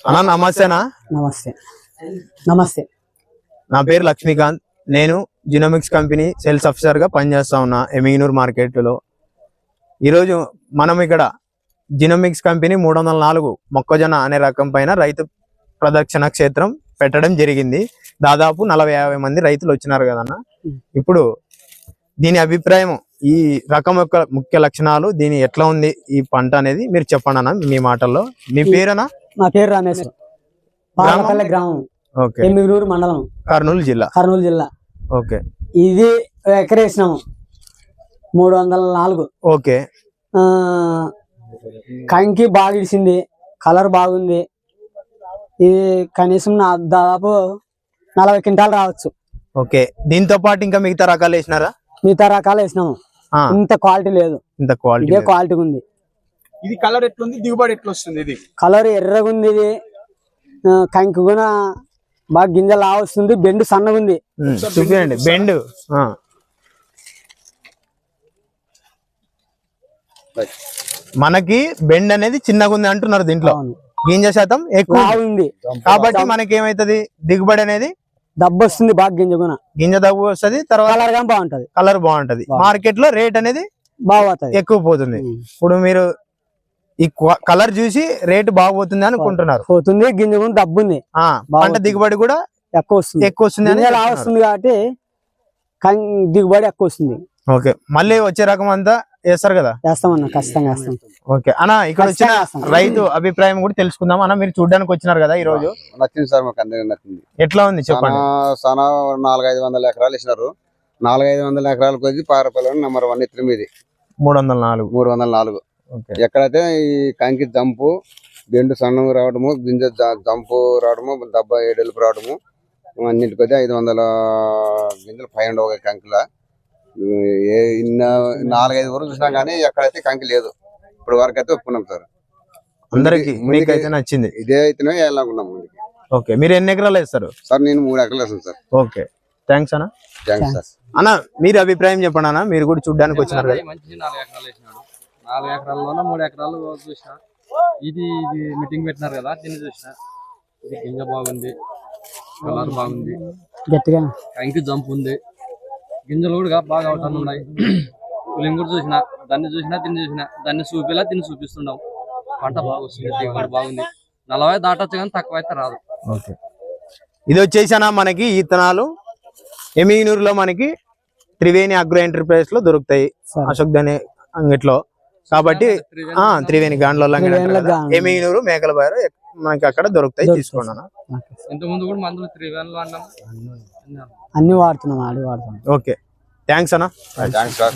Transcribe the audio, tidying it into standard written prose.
అన్న నమస్తేనా? నమస్తే నమస్తే. నా పేరు లక్ష్మీకాంత్. నేను జినోమిక్స్ కంపెనీ సేల్స్ ఆఫీసర్ గా పనిచేస్తా ఉన్నా ఎమిగినూరు మార్కెట్ లో. ఈరోజు మనం ఇక్కడ జినోమిక్స్ కంపెనీ 304 మొక్కజొన్న అనే రకం పైన రైతు ప్రదర్శన క్షేత్రం పెట్టడం జరిగింది. దాదాపు 40-50 మంది రైతులు వచ్చినారు కదన్న. ఇప్పుడు దీని అభిప్రాయం, ఈ రకం యొక్క ముఖ్య లక్షణాలు, దీని ఎట్లా ఉంది ఈ పంట అనేది మీరు చెప్పండి అన్న మీ మాటల్లో. మీ పేరేనా? నా పేరు రమేష్, పాలపల్లి గ్రామం, ఎమ్మిగనూరు మండలం, కర్నూలు జిల్లా. ఓకే. ఇది ఎకరేసినాము 304. ఓకే. కంకి బాగా ఇడిసింది, కలర్ బాగుంది. ఇది కనీసం దాదాపు 40 క్వింటాలు రావచ్చు. ఓకే. దీంతో పాటు ఇంకా మిగతా రకాలు వేసినారా? మిగతా రకాలు వేసినాము. ఇంత క్వాలిటీ లేదు, ఇంత క్వాలిటీ క్వాలిటీ ఉంది. ఇది కలర్ ఎట్లుంది, దిగుబడి ఎట్లా వస్తుంది? ఇది కలర్ ఎర్రగా ఉంది. ఇది కంకి కూడా బాగా గింజ లా వస్తుంది. బెండు సన్నగా ఉంది. చూపించండి బెండు. మనకి బెండ్ అనేది చిన్నగా ఉంది అంటున్నారు. దీంట్లో గింజ శాతం ఎక్కువ ఉంది కాబట్టి మనకి ఏమైతుంది, దిగుబడి అనేది దబ్బు వస్తుంది. బాగా గింజ దబ్బు వస్తుంది. తర్వాత కలర్ బాగుంటది. మార్కెట్ లో రేట్ అనేది బాగుంటది, ఎక్కువ పోతుంది. ఇప్పుడు మీరు ఈ కలర్ చూసి రేటు బాగుపోతుంది అనుకుంటున్నారు. పోతుంది. గింజ కూడా దబ్బు ఉంది. పంట దిగుబడి కూడా ఎక్కువ వస్తుంది వస్తుంది కాబట్టి దిగుబడి ఎక్కువ వస్తుంది. ఓకే. మళ్ళీ వచ్చే రకం అంతా వేస్తారు కదా? వేస్తామన్నా, ఖచ్చితంగా వేస్తాం. ఓకే అన్న, ఇక్కడ వచ్చిన రైతు అభిప్రాయం కూడా తెలుసుకుందాం అన్న. మీరు చూడడానికి వచ్చినారు కదా ఈ రోజు. నచ్చింది సార్, మాకు అందరికీ నచ్చింది. ఎట్లా ఉంది చెప్పండి. 400-500 ఎకరాలు ఇచ్చినారు. 400-500 ఎకరాల కొద్ది పారపల్లి నెంబర్ 1 ఎత్తుల మీది 304. ఎక్కడైతే ఈ కంకి జంపు, బెండు సన్నము రావడము, గింజ జంపు రావడము, దబ్బ ఏడెలుపు రావడము, అన్నింటి కొద్ది 500 గింజలు పైన ఒక కంకిల 4-5 వరకు చూసినా కానీ ఎక్కడైతే కంకి లేదు. ఇప్పుడు వరకు అయితే ఒప్పుకున్నాం సార్. అందరికి మీకైతే నచ్చింది? ఇదే అయితేనే వేయాలనుకున్నాం ముందుకి. ఓకే. మీరు ఎన్ని ఎకరాలు వేస్తారు సార్? నేను 3 ఎకరాలు వేస్తాను సార్. ఓకే, థ్యాంక్స్ అన్న. Thanks sir. అన్న మీరు అభిప్రాయం చెప్పండి అన్న, మీరు కూడా చూడడానికి వచ్చినారు కదా. 4 ఎకరాలు వేసినాడు. 4 ఎకరాల్లోనే 3 ఎకరాలు చూసిన. ఇది మీటింగ్ పెట్టినారు కదా, దీన్ని చూసిన. ఇది గింజ బాగుంది, కలర్ బాగుంది, గట్టిగా కంకి జంప్ ఉంది, గింజలు కూడా బాగా అవుతాను ఉన్నాయి. పులింగ్ కూడా చూసిన, దీన్ని చూసిన, దాన్ని చూపిలా దీన్ని చూపిస్తున్నాం. పంట బాగా వస్తుంది, దిగుబడి బాగుంది. 40 దాటొచ్చు కానీ తక్కువ అయితే రాదు. ఓకే. ఇది వచ్చేసానా మనకి ఇత్తనాలు ఎమిగినూరులో మనకి త్రివేణి అగ్రో ఎంటర్ప్రైజ్ లో దొరుకుతాయి, అశోక్ దాని అంగట్లో. కాబట్టి త్రివేణి గాండ్లో ఎమిగినూరు మేకల బారు మనకి అక్కడ దొరుకుతాయి, తీసుకున్నాను. ఇంతకుముందు కూడా మందులు త్రివేణిలో అన్ని వాడుతున్నాం. ఓకే, థ్యాంక్స్ అన్న. Thanks sir.